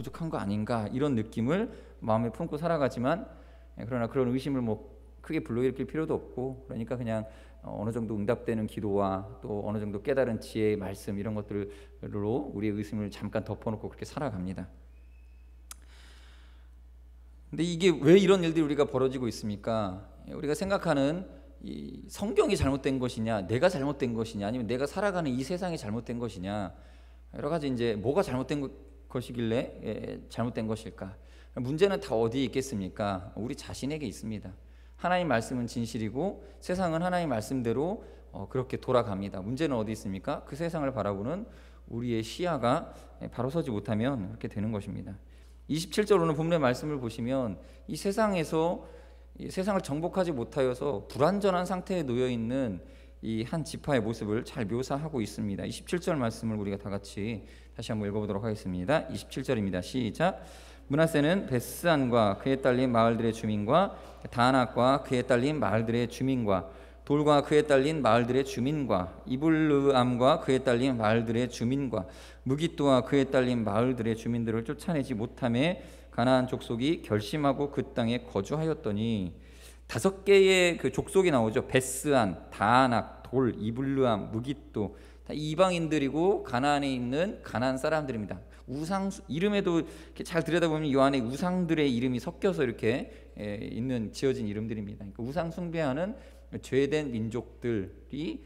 부족한 거 아닌가 이런 느낌을 마음에 품고 살아가지만, 그러나 그런 의심을 뭐 크게 불러일으킬 필요도 없고, 그러니까 그냥 어느 정도 응답되는 기도와 또 어느 정도 깨달은 지혜의 말씀 이런 것들로 우리의 의심을 잠깐 덮어놓고 그렇게 살아갑니다. 근데 이게 왜 이런 일들이 우리가 벌어지고 있습니까? 우리가 생각하는 이 성경이 잘못된 것이냐, 내가 잘못된 것이냐, 아니면 내가 살아가는 이 세상이 잘못된 것이냐, 여러 가지 이제 뭐가 잘못된 것이길래 잘못된 것일까? 문제는 다 어디에 있겠습니까? 우리 자신에게 있습니다. 하나님 말씀은 진실이고 세상은 하나님 말씀대로 그렇게 돌아갑니다. 문제는 어디 있습니까? 그 세상을 바라보는 우리의 시야가 바로 서지 못하면 그렇게 되는 것입니다. 27절 오늘 본문의 말씀을 보시면 이 세상에서 이 세상을 정복하지 못하여서 불완전한 상태에 놓여 있는 이 한 지파의 모습을 잘 묘사하고 있습니다. 27절 말씀을 우리가 다 같이 다시 한번 읽어보도록 하겠습니다. 27절입니다. 시작. 므낫세는 베스안과 그에 딸린 마을들의 주민과 다낙과 그에 딸린 마을들의 주민과 돌과 그에 딸린 마을들의 주민과 이블르암과 그에 딸린 마을들의 주민과 무깃도와 그에 딸린 마을들의 주민들을 쫓아내지 못함에 가나안 족속이 결심하고 그 땅에 거주하였더니, 5개의 그 족속이 나오죠. 베스안, 다낙, 돌, 이블르암, 무깃도, 다 이방인들이고 가나안에 있는 가나안 사람들입니다. 우상 이름에도 이렇게 잘 들여다보면 이 안에 우상들의 이름이 섞여서 이렇게 있는 지어진 이름들입니다. 그러니까 우상 숭배하는 죄된 민족들이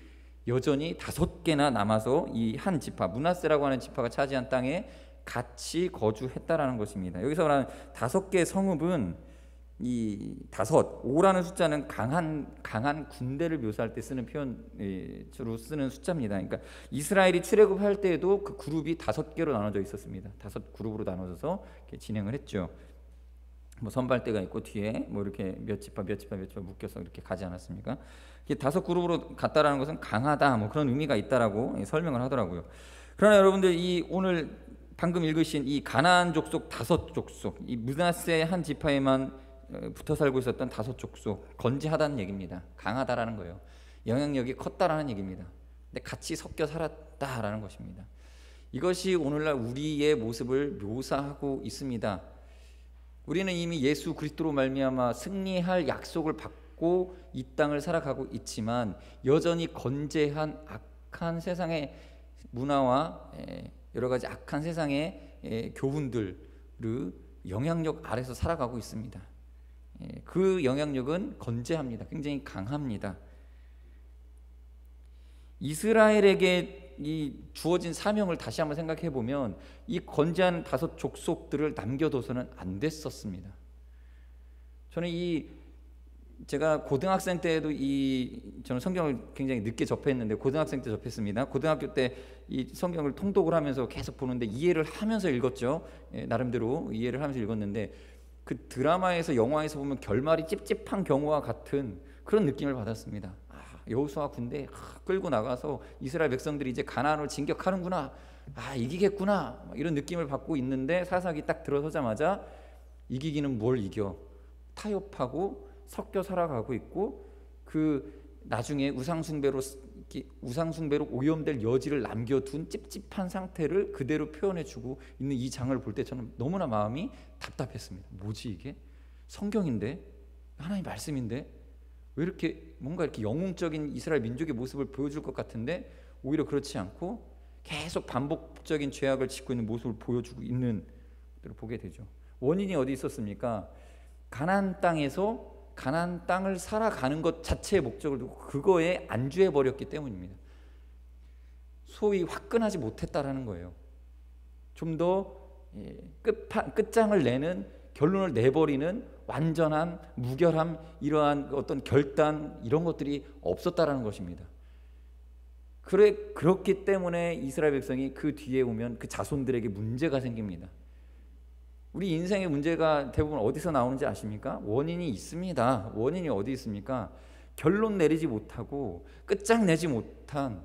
여전히 5개나 남아서 이 한 지파, 므낫세라고 하는 지파가 차지한 땅에 같이 거주했다라는 것입니다. 여기서 말하는 5개의 성읍은 이 5라는 숫자는 강한 군대를 묘사할 때 쓰는 표현으로 쓰는 숫자입니다. 그러니까 이스라엘이 출애굽할 때에도 그 그룹이 5개로 나눠져 있었습니다. 5그룹으로 나눠져서 이렇게 진행을 했죠. 뭐 선발대가 있고 뒤에 뭐 이렇게 몇 지파 묶여서 이렇게 가지 않았습니까? 이게 5그룹으로 갔다라는 것은 강하다, 뭐 그런 의미가 있다라고 설명을 하더라고요. 그러나 여러분들 이 오늘 방금 읽으신 이 가나안 족속 5족속, 이 므낫세 한 지파에만 붙어 살고 있었던 5족속, 건재하다는 얘기입니다. 강하다라는 거예요. 영향력이 컸다라는 얘기입니다. 근데 같이 섞여 살았다라는 것입니다. 이것이 오늘날 우리의 모습을 묘사하고 있습니다. 우리는 이미 예수 그리스도로 말미암아 승리할 약속을 받고 이 땅을 살아가고 있지만 여전히 건재한 악한 세상의 문화와 여러 가지 악한 세상의 교훈들의 영향력 아래서 살아가고 있습니다. 그 영향력은 건재합니다. 굉장히 강합니다. 이스라엘에게 이 주어진 사명을 다시 한번 생각해 보면 이 건재한 5족속들을 남겨둬서는 안 됐었습니다. 저는 제가 고등학생 때에도 저는 성경을 굉장히 늦게 접했는데 고등학생 때 접했습니다. 고등학교 때 이 성경을 통독을 하면서 계속 보는데 이해를 하면서 읽었죠. 나름대로 이해를 하면서 읽었는데 그 드라마에서 영화에서 보면 결말이 찝찝한 경우와 같은 그런 느낌을 받았습니다. 여호수아 군대 끌고 나가서 이스라엘 백성들이 이제 가나안을 진격하는구나, 이기겠구나, 이런 느낌을 받고 있는데 사사기 딱 들어서자마자 이기기는 뭘 이겨, 타협하고 섞여 살아가고 있고 그 나중에 우상숭배로 오염될 여지를 남겨둔 찝찝한 상태를 그대로 표현해주고 있는 이 장을 볼 때 저는 너무나 마음이 답답했습니다. 뭐지 이게? 성경인데, 하나님 말씀인데 왜 이렇게 뭔가 이렇게 영웅적인 이스라엘 민족의 모습을 보여줄 것 같은데 오히려 그렇지 않고 계속 반복적인 죄악을 짓고 있는 모습을 보여주고 있는 것들을 보게 되죠. 원인이 어디 있었습니까? 가나안 땅에서 가나안 땅을 살아가는 것 자체의 목적을 두고 그거에 안주해 버렸기 때문입니다. 소위 화끈하지 못했다라는 거예요. 좀 더 끝장을 내는, 결론을 내버리는 완전한 무결함, 이러한 어떤 결단, 이런 것들이 없었다라는 것입니다. 그렇기 때문에 이스라엘 백성이 그 뒤에 오면 그 자손들에게 문제가 생깁니다. 우리 인생의 문제가 대부분 어디서 나오는지 아십니까? 원인이 있습니다. 원인이 어디 있습니까? 결론 내리지 못하고 끝장내지 못한,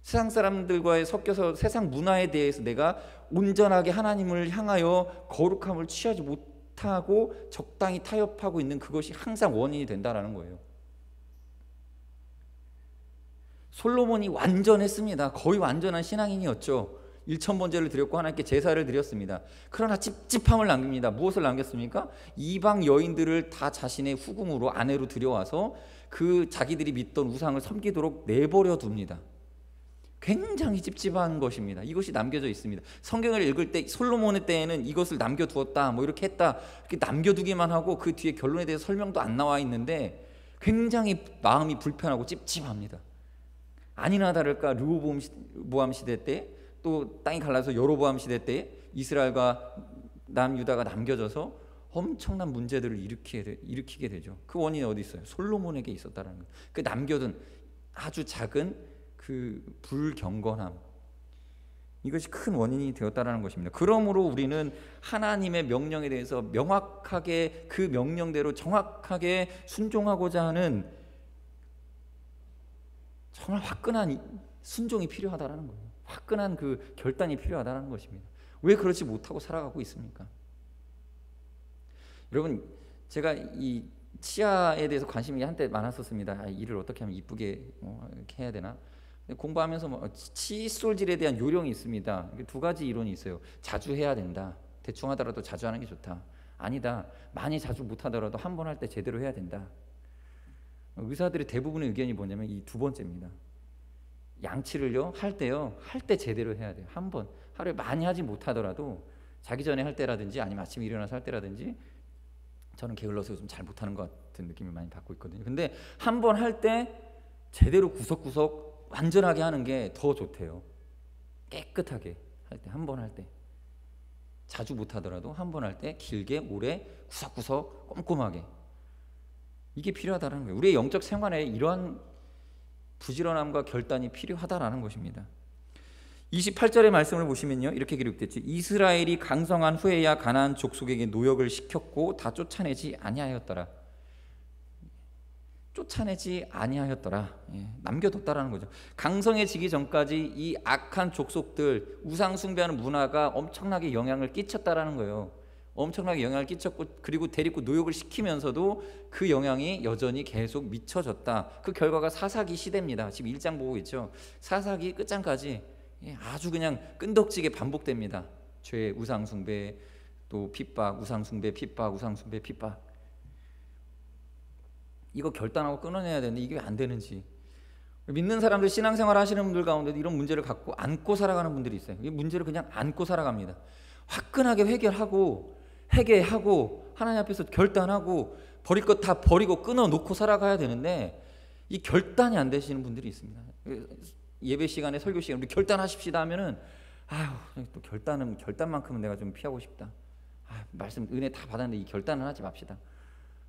세상 사람들과의 섞여서 세상 문화에 대해서 내가 온전하게 하나님을 향하여 거룩함을 취하지 못하고 적당히 타협하고 있는 그것이 항상 원인이 된다라는 거예요. 솔로몬이 완전했습니다. 거의 완전한 신앙인이었죠. 일천번제를 드렸고 하나님께 제사를 드렸습니다. 그러나 찝찝함을 남깁니다. 무엇을 남겼습니까? 이방 여인들을 다 자신의 후궁으로 아내로 들여와서 그 자기들이 믿던 우상을 섬기도록 내버려 둡니다. 굉장히 찝찝한 것입니다. 이것이 남겨져 있습니다. 성경을 읽을 때 솔로몬의 때에는 이것을 남겨두었다 뭐 이렇게 했다 이렇게 남겨두기만 하고 그 뒤에 결론에 대해서 설명도 안 나와 있는데 굉장히 마음이 불편하고 찝찝합니다. 아니나 다를까 르호보암 시대 때, 또 땅이 갈라서 여로보암 시대 때 이스라엘과 남유다가 남겨져서 엄청난 문제들을 일으키게 되죠. 그 원인이 어디 있어요? 솔로몬에게 있었다는 거예요. 그 남겨둔 아주 작은 그 불경건함, 이것이 큰 원인이 되었다는 것입니다. 그러므로 우리는 하나님의 명령에 대해서 명확하게 그 명령대로 정확하게 순종하고자 하는 정말 화끈한 순종이 필요하다는 거예요. 화끈한 그 결단이 필요하다는 것입니다. 왜 그렇지 못하고 살아가고 있습니까? 여러분, 제가 이 치아에 대해서 관심이 한때 많았었습니다. 일을 어떻게 하면 이쁘게 이렇게 해야 되나? 공부하면서 칫솔질에 대한 요령이 있습니다. 두 가지 이론이 있어요. 자주 해야 된다. 대충 하더라도 자주 하는 게 좋다. 아니다. 많이 자주 못하더라도 한 번 할 때 제대로 해야 된다. 의사들의 대부분의 의견이 뭐냐면 이 두 번째입니다. 양치를요 할 때 제대로 해야 돼요. 한 번 하루에 많이 하지 못하더라도 자기 전에 할 때라든지 아니면 아침에 일어나서 할 때라든지, 저는 게을러서 좀 잘 못하는 것 같은 느낌을 많이 받고 있거든요. 근데 한 번 할 때 제대로 구석구석 완전하게 하는 게 더 좋대요. 깨끗하게 할 때, 한 번 할 때, 자주 못하더라도 한 번 할 때 길게 오래 구석구석 꼼꼼하게, 이게 필요하다는 거예요. 우리의 영적 생활에 이러한 부지런함과 결단이 필요하다라는 것입니다. 28절의 말씀을 보시면요, 이렇게 기록됐죠. 이스라엘이 강성한 후에야 가나안 족속에게 노역을 시켰고 다 쫓아내지 아니하였더라. 쫓아내지 아니하였더라. 남겨뒀다라는 거죠. 강성해지기 전까지 이 악한 족속들, 우상 숭배하는 문화가 엄청나게 영향을 끼쳤다라는 거예요. 엄청나게 영향을 끼쳤고, 그리고 데리고 노역을 시키면서도 그 영향이 여전히 계속 미쳐졌다. 그 결과가 사사기 시대입니다. 지금 1장 보고 있죠. 사사기 끝장까지 아주 그냥 끈덕지게 반복됩니다. 죄, 우상 숭배, 또 핍박, 우상 숭배, 핍박, 우상 숭배, 핍박. 이거 결단하고 끊어내야 되는데 이게 왜 안 되는지. 믿는 사람들, 신앙생활 하시는 분들 가운데도 이런 문제를 갖고 안고 살아가는 분들이 있어요. 이 문제를 그냥 안고 살아갑니다. 화끈하게 회개하고 하나님 앞에서 결단하고 버릴 것 다 버리고 끊어놓고 살아가야 되는데 이 결단이 안 되시는 분들이 있습니다. 예배 시간에, 설교 시간에 우리 결단하십시다 하면은 또 결단만큼은 내가 좀 피하고 싶다. 말씀 은혜 다 받았는데 이 결단은 하지 맙시다.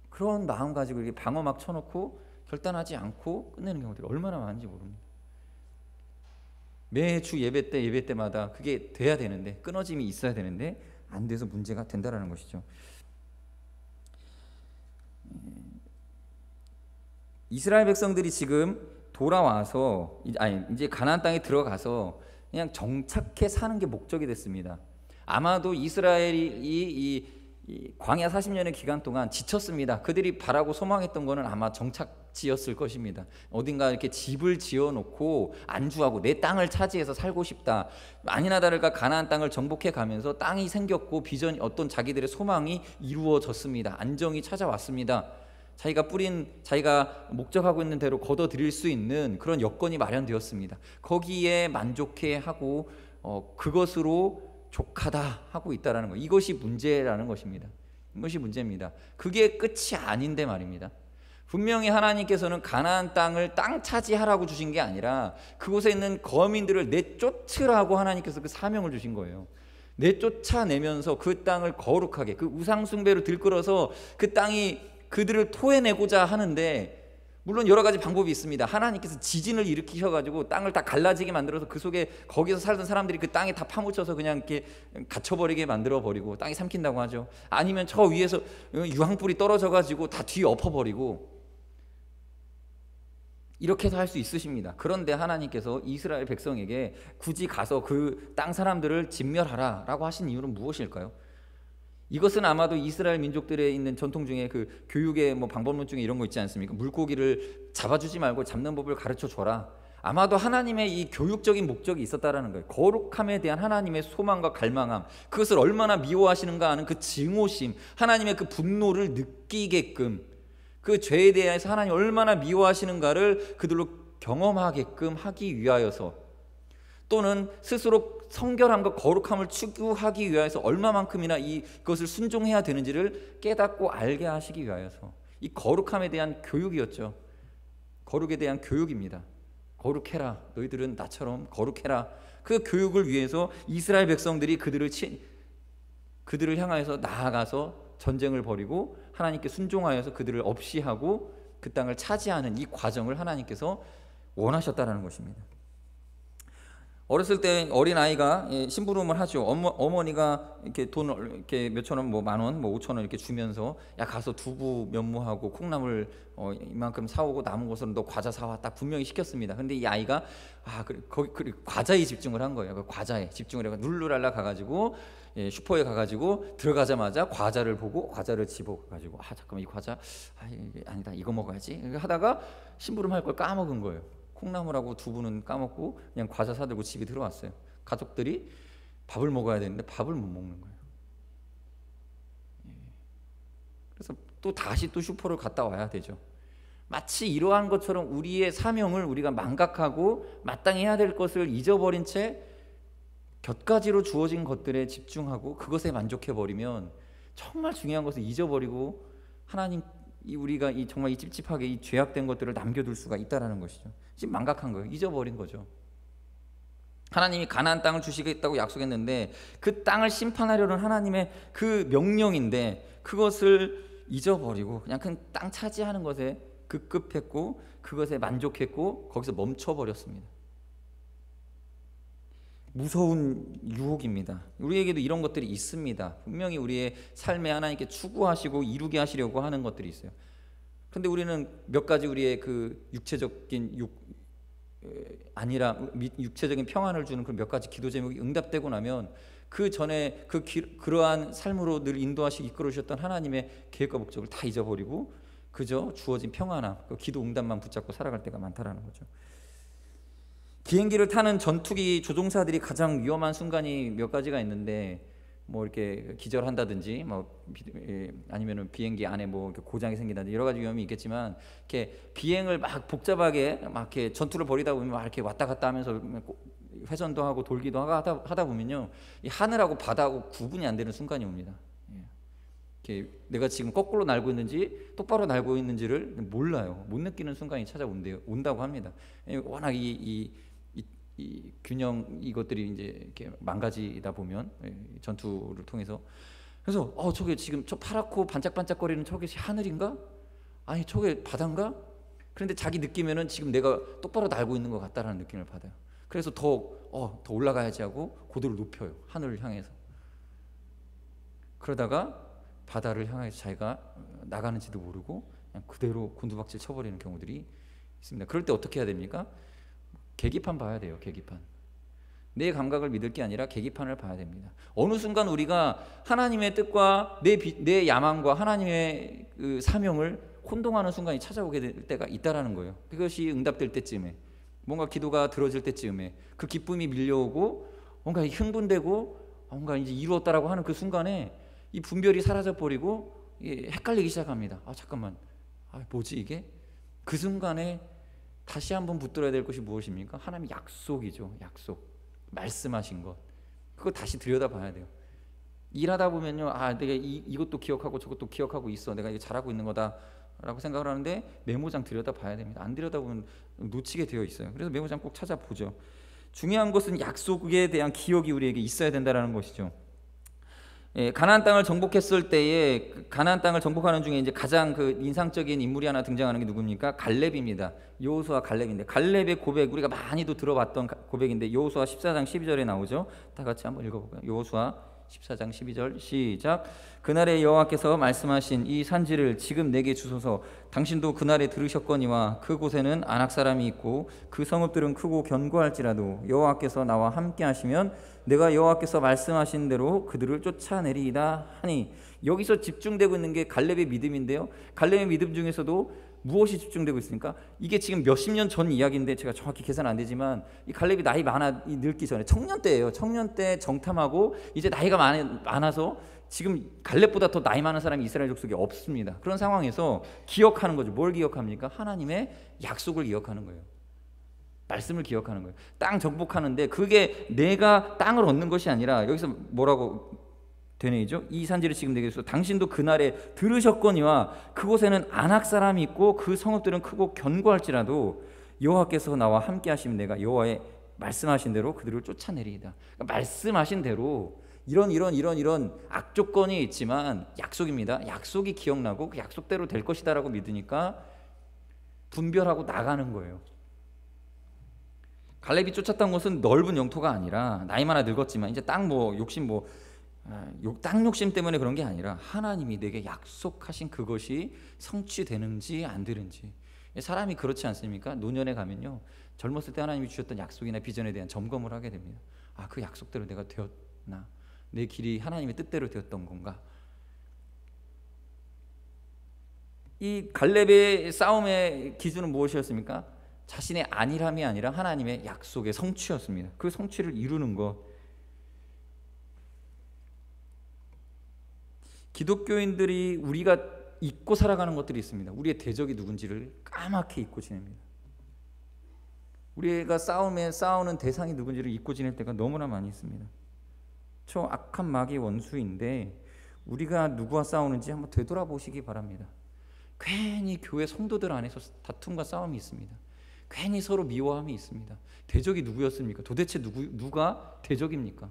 그런 마음 가지고 이렇게 방어막 쳐놓고 결단하지 않고 끝내는 경우들이 얼마나 많은지 모릅니다. 매주 예배 때마다 그게 돼야 되는데, 끊어짐이 있어야 되는데 안 돼서 문제가 된다라는 것이죠. 이스라엘 백성들이 지금 돌아와서 이제 가나안 땅에 들어가서 그냥 정착해 사는 게 목적이 됐습니다. 아마도 이스라엘이 이 광야 40년의 기간 동안 지쳤습니다. 그들이 바라고 소망했던 거는 아마 정착지였을 것입니다. 어딘가 이렇게 집을 지어놓고 안주하고 내 땅을 차지해서 살고 싶다. 아니나 다를까 가나안 땅을 정복해 가면서 땅이 생겼고 비전이, 어떤 자기들의 소망이 이루어졌습니다. 안정이 찾아왔습니다. 자기가 목적하고 있는 대로 거둬들일 수 있는 그런 여건이 마련되었습니다. 거기에 만족해하고 그것으로 족하다 하고 있다라는 거, 이것이 문제라는 것입니다. 이것이 문제입니다. 그게 끝이 아닌데 말입니다. 분명히 하나님께서는 가나안 땅을 땅 차지하라고 주신 게 아니라 그곳에 있는 거민들을 내쫓으라고 하나님께서 그 사명을 주신 거예요. 내쫓아내면서 그 땅을 거룩하게, 그 우상 숭배로 들끓어서 그 땅이 그들을 토해내고자 하는데, 물론 여러 가지 방법이 있습니다. 하나님께서 지진을 일으키셔가지고 땅을 다 갈라지게 만들어서 그 속에 거기서 살던 사람들이 그 땅에 다 파묻혀서 그냥 이렇게 갇혀버리게 만들어버리고 땅이 삼킨다고 하죠. 아니면 저 위에서 유황불이 떨어져가지고 다 뒤 엎어버리고, 이렇게도 할 수 있으십니다. 그런데 하나님께서 이스라엘 백성에게 굳이 가서 그 땅 사람들을 진멸하라 라고 하신 이유는 무엇일까요? 이것은 아마도 이스라엘 민족들에 있는 전통 중에 그 교육의 방법론 중에 이런 거 있지 않습니까? 물고기를 잡아주지 말고 잡는 법을 가르쳐 줘라. 아마도 하나님의 이 교육적인 목적이 있었다라는 거예요. 거룩함에 대한 하나님의 소망과 갈망함, 그것을 얼마나 미워하시는가 하는 그 증오심, 하나님의 그 분노를 느끼게끔, 그 죄에 대해서 하나님 얼마나 미워하시는가를 그들로 경험하게끔 하기 위하여서, 또는 스스로 성결함과 거룩함을 추구하기 위하여서 얼마만큼이나 이것을 순종해야 되는지를 깨닫고 알게 하시기 위하여서, 이 거룩함에 대한 교육이었죠. 거룩에 대한 교육입니다. 거룩해라, 너희들은 나처럼 거룩해라. 그 교육을 위해서 이스라엘 백성들이 그들을 향하여서 나아가서 전쟁을 벌이고 하나님께 순종하여서 그들을 없이하고 그 땅을 차지하는 이 과정을 하나님께서 원하셨다라는 것입니다. 어렸을 때 어린 아이가 심부름을 하죠. 어머니가 이렇게 돈을 이렇게 몇천 원, 뭐 만 원, 뭐 5천 원 이렇게 주면서 야 가서 두부 면무하고 콩나물 이만큼 사오고 남은 것으로 너 과자 사와 딱 분명히 시켰습니다. 근데 이 아이가 거기 과자에 집중을 한 거예요. 그 과자에 집중을 해서 룰루랄라 가가지고 슈퍼에 가가지고 들어가자마자 과자를 보고 과자를 집어가지고 잠깐만 이 과자 아니다 이거 먹어야지 하다가 심부름 할 걸 까먹은 거예요. 콩나물하고 두부는 까먹고 그냥 과자 사들고 집에 들어왔어요. 가족들이 밥을 먹어야 되는데 밥을 못 먹는 거예요. 그래서 또 다시 또 슈퍼를 갔다 와야 되죠. 마치 이러한 것처럼 우리의 사명을 우리가 망각하고 마땅히 해야 될 것을 잊어버린 채 곁가지로 주어진 것들에 집중하고 그것에 만족해버리면 정말 중요한 것을 잊어버리고 하나님 우리가 정말 이 찝찝하게 이 죄악된 것들을 남겨둘 수가 있다라는 것이죠. 지금 망각한 거예요. 잊어버린 거죠. 하나님이 가나안 땅을 주시겠다고 약속했는데 그 땅을 심판하려는 하나님의 그 명령인데 그것을 잊어버리고 그냥 그 땅 차지하는 것에 급급했고 그것에 만족했고 거기서 멈춰버렸습니다. 무서운 유혹입니다. 우리에게도 이런 것들이 있습니다. 분명히 우리의 삶에 하나님께 추구하시고 이루게 하시려고 하는 것들이 있어요. 그런데 우리는 몇 가지 우리의 그 육체적인 육체적인 평안을 주는 그 몇 가지 기도 제목이 응답되고 나면 그 전에 그러한 삶으로 늘 인도하시고 이끌어주셨던 하나님의 계획과 목적을 다 잊어버리고 그저 주어진 평안함, 그 기도 응답만 붙잡고 살아갈 때가 많다라는 거죠. 비행기를 타는 전투기 조종사들이 가장 위험한 순간이 몇 가지가 있는데 뭐 이렇게 기절한다든지 아니면은 비행기 안에 뭐 고장이 생긴다든지 여러 가지 위험이 있겠지만 이렇게 비행을 막 복잡하게 막 이렇게 전투를 벌이다 보면 막 이렇게 왔다 갔다 하면서 회전도 하고 돌기도 하다 보면요 이 하늘하고 바다하고 구분이 안 되는 순간이 옵니다. 이렇게 내가 지금 거꾸로 날고 있는지 똑바로 날고 있는지를 몰라요. 못 느끼는 순간이 온다고 합니다. 워낙 이 균형 이것들이 이제 이렇게 망가지다 보면 전투를 통해서 그래서 저게 지금 저 파랗고 반짝반짝거리는 저게 하늘인가? 아니 저게 바다인가? 그런데 자기 느끼면은 지금 내가 똑바로 날고 있는 것 같다라는 느낌을 받아요. 그래서 더 올라가야지 하고 고도를 높여요. 하늘을 향해서. 그러다가 바다를 향해서 자기가 나가는지도 모르고 그냥 그대로 곤두박질 쳐버리는 경우들이 있습니다. 그럴 때 어떻게 해야 됩니까? 계기판 봐야 돼요. 계기판. 내 감각을 믿을 게 아니라 계기판을 봐야 됩니다. 어느 순간 우리가 하나님의 뜻과 내 야망과 하나님의 그 사명을 혼동하는 순간이 찾아오게 될 때가 있다라는 거예요. 그것이 응답될 때쯤에 뭔가 기도가 들어질 때쯤에 그 기쁨이 밀려오고 뭔가 흥분되고 뭔가 이제 이루었다라고 하는 그 순간에 이 분별이 사라져 버리고 헷갈리기 시작합니다. 잠깐만, 뭐지 이게? 그 순간에 다시 한번 붙들어야 될 것이 무엇입니까? 하나님의 약속이죠. 약속. 말씀하신 것. 그거 다시 들여다봐야 돼요. 일하다 보면요, 내가 이것도 기억하고 저것도 기억하고 있어. 내가 이거 잘하고 있는 거다라고 생각을 하는데 메모장 들여다봐야 됩니다. 안 들여다보면 놓치게 되어 있어요. 그래서 메모장 꼭 찾아보죠. 중요한 것은 약속에 대한 기억이 우리에게 있어야 된다라는 것이죠. 가나안 땅을 정복했을 때에 가나안 땅을 정복하는 중에 이제 가장 그 인상적인 인물이 하나 등장하는 게 누굽니까? 갈렙입니다. 여호수아 갈렙인데 갈렙의 고백 우리가 많이도 들어봤던 고백인데 여호수아 14장 12절에 나오죠. 다 같이 한번 읽어볼까요? 여호수아 14장 12절 시작. 그날에 여호와께서 말씀하신 이 산지를 지금 내게 주소서. 당신도 그날에 들으셨거니와 그곳에는 아낙 사람이 있고 그 성읍들은 크고 견고할지라도 여호와께서 나와 함께 하시면 내가 여호와께서 말씀하신 대로 그들을 쫓아내리이다 하니. 여기서 집중되고 있는 게 갈렙의 믿음인데요. 갈렙의 믿음 중에서도 무엇이 집중되고 있습니까? 이게 지금 몇십 년 전 이야기인데 제가 정확히 계산 안 되지만 이 갈렙이 나이 늙기 전에 청년 때예요. 청년 때 정탐하고 이제 나이가 많아서 지금 갈렙보다 더 나이 많은 사람이 이스라엘 족속에 없습니다. 그런 상황에서 기억하는 거죠. 뭘 기억합니까? 하나님의 약속을 기억하는 거예요. 말씀을 기억하는 거예요. 땅 정복하는데 그게 내가 땅을 얻는 것이 아니라 여기서 뭐라고 되뇌이죠? 이 산지를 지금 내게 주소 당신도 그날에 들으셨거니와 그곳에는 아낙 사람이 있고 그 성읍들은 크고 견고할지라도 여호와께서 나와 함께 하시면 내가 여호와의 말씀하신 대로 그들을 쫓아내리이다. 그러니까 말씀하신 대로 이런 악조건이 있지만 약속입니다. 약속이 기억나고 그 약속대로 될 것이다라고 믿으니까 분별하고 나가는 거예요. 갈렙이 쫓았던 것은 넓은 영토가 아니라 나이 많아 늙었지만 이제 땅 욕심 때문에 그런 게 아니라 하나님이 내게 약속하신 그것이 성취되는지 안 되는지. 사람이 그렇지 않습니까? 노년에 가면요 젊었을 때 하나님이 주셨던 약속이나 비전에 대한 점검을 하게 됩니다. 아, 그 약속대로 내가 되었나? 내 길이 하나님의 뜻대로 되었던 건가? 이 갈렙의 싸움의 기준은 무엇이었습니까? 자신의 안일함이 아니라 하나님의 약속의 성취였습니다. 그 성취를 이루는 것. 기독교인들이 우리가 잊고 살아가는 것들이 있습니다. 우리의 대적이 누군지를 까맣게 잊고 지냅니다. 우리가 싸우는 대상이 누군지를 잊고 지낼 때가 너무나 많이 있습니다. 저 악한 마귀 원수인데 우리가 누구와 싸우는지 한번 되돌아보시기 바랍니다. 괜히 교회 성도들 안에서 다툼과 싸움이 있습니다. 괜히 서로 미워함이 있습니다. 대적이 누구였습니까? 도대체 누가 대적입니까?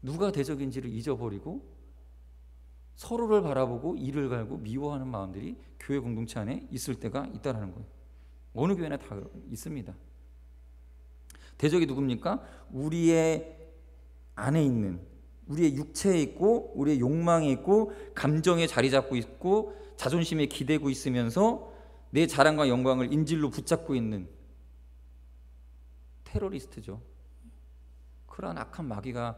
누가 대적인지를 잊어버리고 서로를 바라보고 이를 갈고 미워하는 마음들이 교회 공동체 안에 있을 때가 있다는 거예요. 어느 교회나 다 있습니다. 대적이 누굽니까? 우리의 안에 있는, 우리의 육체에 있고 우리의 욕망에 있고 감정에 자리 잡고 있고 자존심에 기대고 있으면서 내 자랑과 영광을 인질로 붙잡고 있는 테러리스트죠. 그러한 악한 마귀가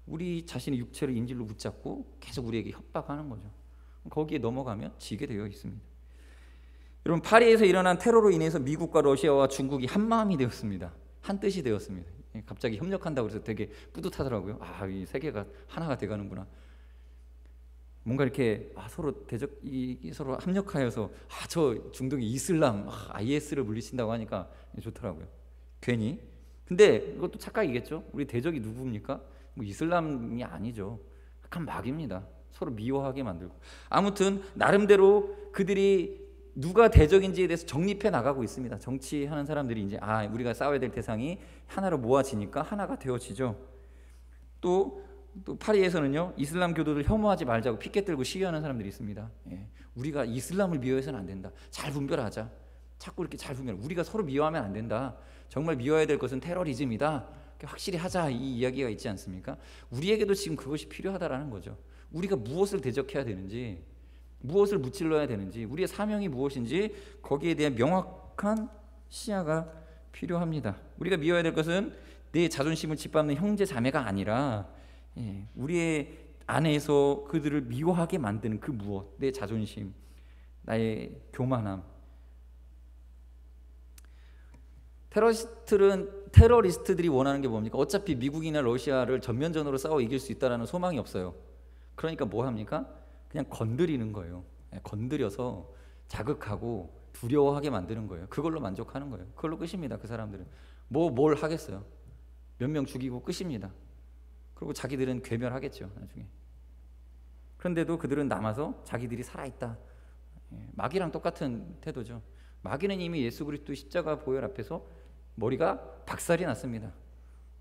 우리 자신의 육체를 인질로 붙잡고 계속 우리에게 협박하는 거죠. 거기에 넘어가면 지게 되어 있습니다. 여러분, 파리에서 일어난 테러로 인해서 미국과 러시아와 중국이 한 마음이 되었습니다. 한 뜻이 되었습니다. 갑자기 협력한다고 해서 되게 뿌듯하더라고요. 아, 이 세계가 하나가 돼가는구나. 뭔가 이렇게 서로 서로 합력하여서 저 중동의 이슬람 IS를 물리친다고 하니까 좋더라고요. 괜히. 근데 이것도 착각이겠죠. 우리 대적이 누굽니까? 뭐 이슬람이 아니죠. 약간 마귀입니다. 서로 미워하게 만들고. 아무튼 나름대로 그들이 누가 대적인지에 대해서 정립해 나가고 있습니다. 정치하는 사람들이 이제 우리가 싸워야 될 대상이 하나로 모아지니까 하나가 되어지죠. 또 파리에서는요 이슬람 교도들 혐오하지 말자고 피켓 들고 시위하는 사람들이 있습니다. 우리가 이슬람을 미워해서는 안 된다. 잘 분별하자. 자꾸 이렇게 잘 분별. 우리가 서로 미워하면 안 된다. 정말 미워해야 될 것은 테러리즘이다. 확실히 하자, 이 이야기가 있지 않습니까? 우리에게도 지금 그것이 필요하다라는 거죠. 우리가 무엇을 대적해야 되는지, 무엇을 무찔러야 되는지, 우리의 사명이 무엇인지 거기에 대한 명확한 시야가 필요합니다. 우리가 미워해야 될 것은 내 자존심을 짓밟는 형제 자매가 아니라 우리의 안에서 그들을 미워하게 만드는 그 무엇, 내 자존심, 나의 교만함. 테러리스트들이 원하는 게 뭡니까? 어차피 미국이나 러시아를 전면전으로 싸워 이길 수 있다는 소망이 없어요. 그러니까 뭐 합니까? 그냥 건드리는 거예요. 건드려서 자극하고 두려워하게 만드는 거예요. 그걸로 만족하는 거예요. 그걸로 끝입니다. 그 사람들은 뭘 하겠어요? 몇 명 죽이고 끝입니다. 그리고 자기들은 괴멸하겠죠, 나중에. 그런데도 그들은 남아서 자기들이 살아있다. 마귀랑 똑같은 태도죠. 마귀는 이미 예수 그리스도 십자가 보혈 앞에서 머리가 박살이 났습니다.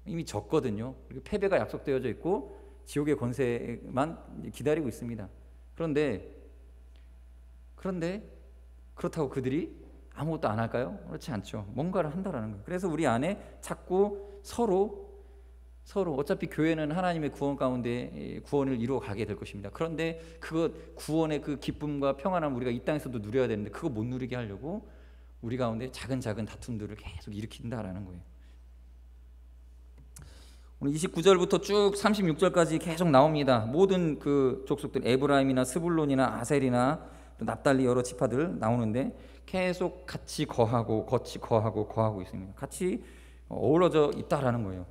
이미 졌거든요. 그리고 패배가 약속되어져 있고 지옥의 권세만 기다리고 있습니다. 그런데 그렇다고 그들이 아무것도 안 할까요? 그렇지 않죠. 뭔가를 한다라는 거예요. 그래서 우리 안에 자꾸 서로 어차피 교회는 하나님의 구원 가운데 구원을 이루어 가게 될 것입니다. 그런데 구원의 그 기쁨과 평안함을 우리가 이 땅에서도 누려야 되는데 그거 못 누리게 하려고 우리 가운데 작은 다툼들을 계속 일으킨다라는 거예요. 오늘 29절부터 쭉 36절까지 계속 나옵니다. 모든 그 족속들, 에브라임이나 스불론이나 아셀이나 또 납달리 여러 지파들 나오는데 계속 같이 거하고 있습니다. 같이 어우러져 있다라는 거예요.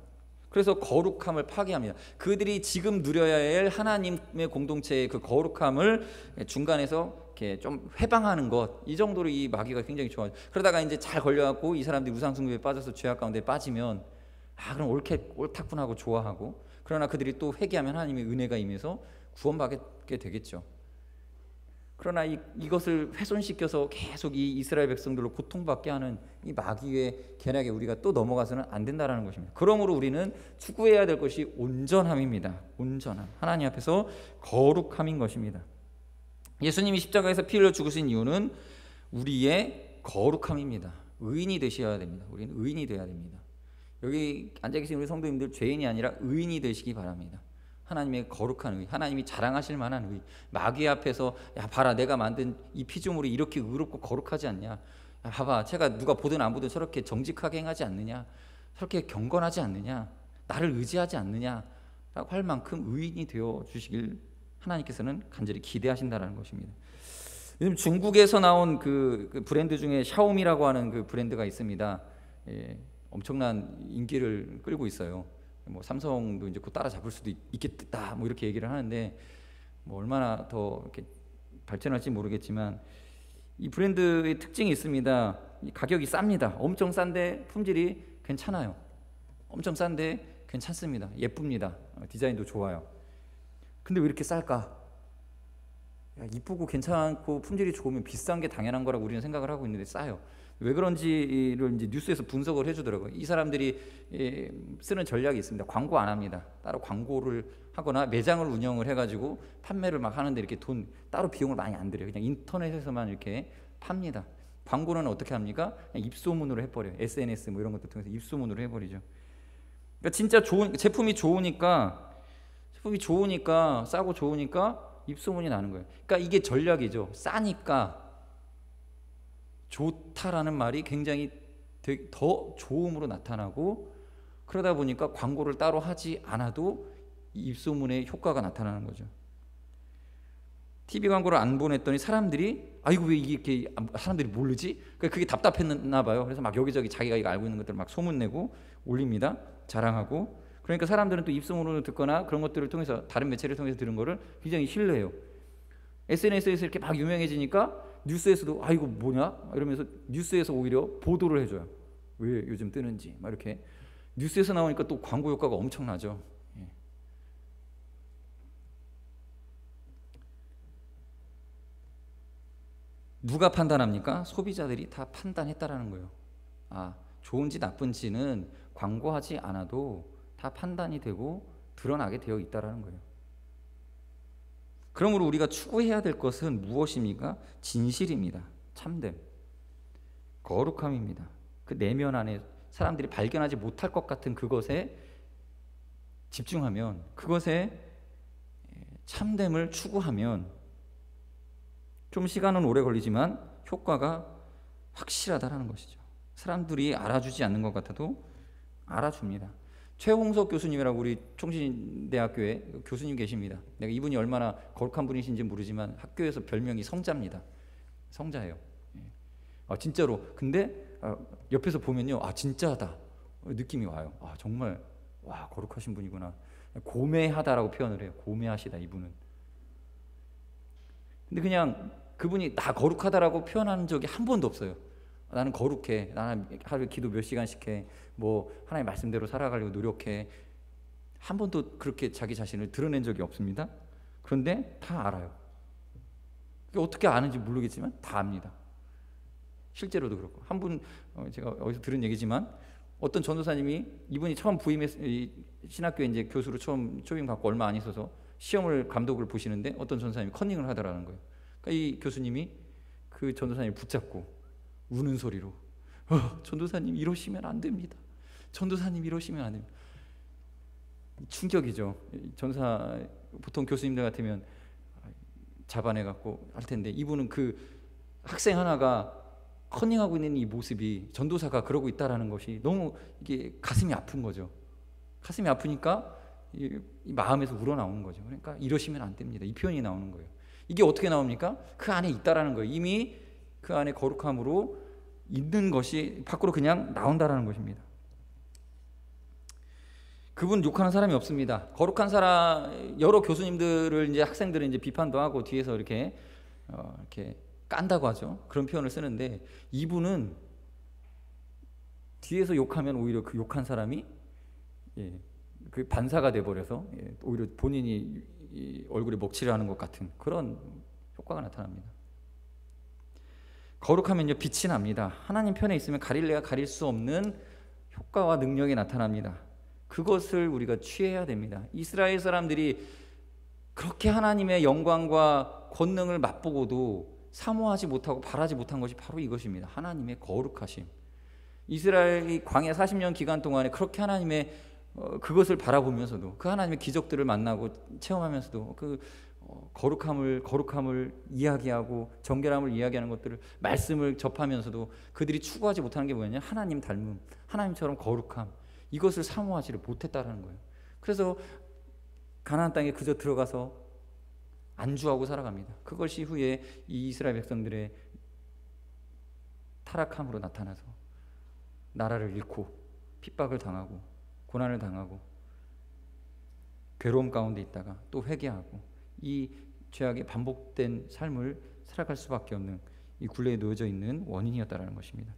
그래서 거룩함을 파괴합니다. 그들이 지금 누려야 할 하나님의 공동체의 그 거룩함을 중간에서 이렇게 좀 회방하는 것, 이 정도로 이 마귀가 굉장히 좋아요. 그러다가 이제 잘 걸려갖고 이 사람들이 우상숭배에 빠져서 죄악 가운데 빠지면 그럼 옳다구나하고 좋아하고, 그러나 그들이 또 회개하면 하나님의 은혜가 임해서 구원받게 되겠죠. 그러나 이것을 훼손시켜서 계속 이 이스라엘 백성들로 고통받게 하는 이 마귀의 계략에 우리가 또 넘어가서는 안 된다는 것입니다. 그러므로 우리는 추구해야 될 것이 온전함입니다. 온전함, 하나님 앞에서 거룩함인 것입니다. 예수님이 십자가에서 피 흘려 죽으신 이유는 우리의 거룩함입니다. 의인이 되셔야 됩니다. 우리는 의인이 되어야 됩니다. 여기 앉아 계신 우리 성도님들, 죄인이 아니라 의인이 되시기 바랍니다. 하나님의 거룩한 의, 하나님이 자랑하실 만한 의. 마귀 앞에서 야 봐라, 내가 만든 이 피조물이 이렇게 의롭고 거룩하지 않냐, 야 봐봐, 제가 누가 보든 안 보든 저렇게 정직하게 행하지 않느냐, 저렇게 경건하지 않느냐, 나를 의지하지 않느냐 라고 할 만큼 의인이 되어 주시길 하나님께서는 간절히 기대하신다는 것입니다. 요즘 중국에서 나온 그 브랜드 중에 샤오미라고 하는 그 브랜드가 있습니다. 엄청난 인기를 끌고 있어요. 뭐 삼성도 이제 곧 따라잡을 수도 있겠다, 뭐 이렇게 얘기를 하는데, 뭐 얼마나 더 이렇게 발전할지 모르겠지만 이 브랜드의 특징이 있습니다. 이 가격이 쌉니다. 엄청 싼데 품질이 괜찮아요. 엄청 싼데 괜찮습니다. 예쁩니다. 디자인도 좋아요. 근데 왜 이렇게 쌀까? 이쁘고 괜찮고 품질이 좋으면 비싼 게 당연한 거라고 우리는 생각을 하고 있는데 싸요. 왜 그런지를 이제 뉴스에서 분석을 해주더라고요. 이 사람들이 쓰는 전략이 있습니다. 광고 안 합니다. 따로 광고를 하거나 매장을 운영을 해가지고 판매를 막 하는데 이렇게 돈 따로 비용을 많이 안 들여요. 그냥 인터넷에서만 이렇게 팝니다. 광고는 어떻게 합니까? 그냥 입소문으로 해버려요. SNS 뭐 이런 것들 통해서 입소문으로 해버리죠. 그러니까 진짜 좋은 제품이 좋으니까 싸고 좋으니까 입소문이 나는 거예요. 그러니까 이게 전략이죠. 싸니까 좋다라는 말이 굉장히 더 좋음으로 나타나고, 그러다 보니까 광고를 따로 하지 않아도 입소문의 효과가 나타나는 거죠. TV 광고를 안 보냈더니 사람들이 아이고 왜 이게 사람들이 모르지? 그게 답답했나 봐요. 그래서 막 여기저기 자기가 알고 있는 것들을 막 소문내고 올립니다. 자랑하고. 그러니까 사람들은 또 입소문으로 듣거나 그런 것들을 통해서, 다른 매체를 통해서 들은 거를 굉장히 신뢰해요. SNS에서 이렇게 막 유명해지니까 뉴스에서도 이거 뭐냐? 이러면서 뉴스에서 오히려 보도를 해줘요. 왜 요즘 뜨는지 막 이렇게 뉴스에서 나오니까 또 광고 효과가 엄청나죠. 누가 판단합니까? 소비자들이 다 판단했다라는 거예요. 좋은지 나쁜지는 광고하지 않아도 다 판단이 되고 드러나게 되어 있다라는 거예요. 그러므로 우리가 추구해야 될 것은 무엇입니까? 진실입니다. 참됨, 거룩함입니다. 그 내면 안에 사람들이 발견하지 못할 것 같은 그것에 집중하면, 그것에 참됨을 추구하면 좀 시간은 오래 걸리지만 효과가 확실하다라는 것이죠. 사람들이 알아주지 않는 것 같아도 알아줍니다. 최홍석 교수님이라고 우리 총신대학교에 교수님 계십니다. 내가 이분이 얼마나 거룩한 분이신지 모르지만 학교에서 별명이 성자입니다. 성자예요. 진짜로. 근데 옆에서 보면요, 진짜다 느낌이 와요. 정말 거룩하신 분이구나. 고매하다라고 표현을 해요. 고매하시다 이분은. 근데 그냥 그분이 나 거룩하다라고 표현하는 적이 한 번도 없어요. 나는 거룩해, 나는 하루에 기도 몇 시간씩 해, 뭐 하나님 말씀대로 살아가려고 노력해, 한 번도 그렇게 자기 자신을 드러낸 적이 없습니다. 그런데 다 알아요. 어떻게 아는지 모르겠지만 다 압니다. 실제로도 그렇고. 한 분, 제가 어디서 들은 얘기지만 어떤 전도사님이, 이분이 처음 부임해서 신학교에 이제 교수로 처음 초임 받고 얼마 안 있어서 시험을 감독을 보시는데 어떤 전도사님이 컨닝을 하더라는 거예요. 그러니까 이 교수님이 그 전도사님을 붙잡고 우는 소리로 전도사님 이러시면 안 됩니다. 전도사님 이러시면 안 됩니다. 충격이죠. 전사 보통 교수님들 같으면 잡아내갖고 할 텐데, 이분은 그 학생 하나가 컨닝하고 있는 이 모습이, 전도사가 그러고 있다라는 것이 너무 이게 가슴이 아픈 거죠. 가슴이 아프니까 이 마음에서 우러나오는 거죠. 그러니까 이러시면 안 됩니다. 이 표현이 나오는 거예요. 이게 어떻게 나옵니까? 그 안에 있다라는 거예요. 이미 그 안에 거룩함으로 있는 것이 밖으로 그냥 나온다라는 것입니다. 그분 욕하는 사람이 없습니다. 거룩한 사람, 여러 교수님들을 이제 학생들은 이제 비판도 하고 뒤에서 이렇게 깐다고 하죠. 그런 표현을 쓰는데 이분은 뒤에서 욕하면 오히려 그 욕한 사람이 그 반사가 돼 버려서 오히려 본인이 이 얼굴에 먹칠을 하는 것 같은 그런 효과가 나타납니다. 거룩하면요 빛이 납니다. 하나님 편에 있으면 가릴래야 가릴 수 없는 효과와 능력이 나타납니다. 그것을 우리가 취해야 됩니다. 이스라엘 사람들이 그렇게 하나님의 영광과 권능을 맛보고도 사모하지 못하고 바라지 못한 것이 바로 이것입니다. 하나님의 거룩하심. 이스라엘이 광야 40년 기간 동안에 그렇게 하나님의 그것을 바라보면서도 그 하나님의 기적들을 만나고 체험하면서도 그 거룩함을 이야기하고 정결함을 이야기하는 것들을 말씀을 접하면서도 그들이 추구하지 못하는 게 뭐냐면 하나님 닮음, 하나님처럼 거룩함, 이것을 사모하지를 못했다라는 거예요. 그래서 가나안 땅에 그저 들어가서 안주하고 살아갑니다. 그것이 후에 이 이스라엘 백성들의 타락함으로 나타나서 나라를 잃고 핍박을 당하고 고난을 당하고 괴로움 가운데 있다가 또 회개하고 이 죄악의 반복된 삶을 살아갈 수밖에 없는 이 굴레에 놓여져 있는 원인이었다라는 것입니다.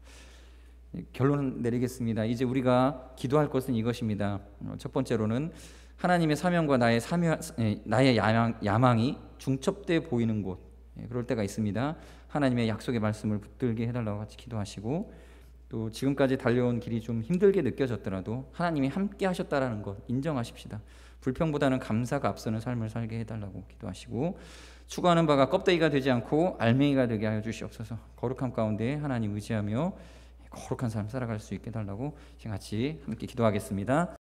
결론을 내리겠습니다. 이제 우리가 기도할 것은 이것입니다. 첫 번째로는 하나님의 사명과 나의 야망이 중첩돼 보이는 곳, 그럴 때가 있습니다. 하나님의 약속의 말씀을 붙들게 해달라고 같이 기도하시고, 또 지금까지 달려온 길이 좀 힘들게 느껴졌더라도 하나님이 함께 하셨다라는 것 인정하십시다. 불평보다는 감사가 앞서는 삶을 살게 해달라고 기도하시고, 추구하는 바가 껍데기가 되지 않고 알맹이가 되게 하여 주시옵소서. 거룩함 가운데 하나님 의지하며 거룩한 삶 살아갈 수 있게 해달라고 같이 함께 기도하겠습니다.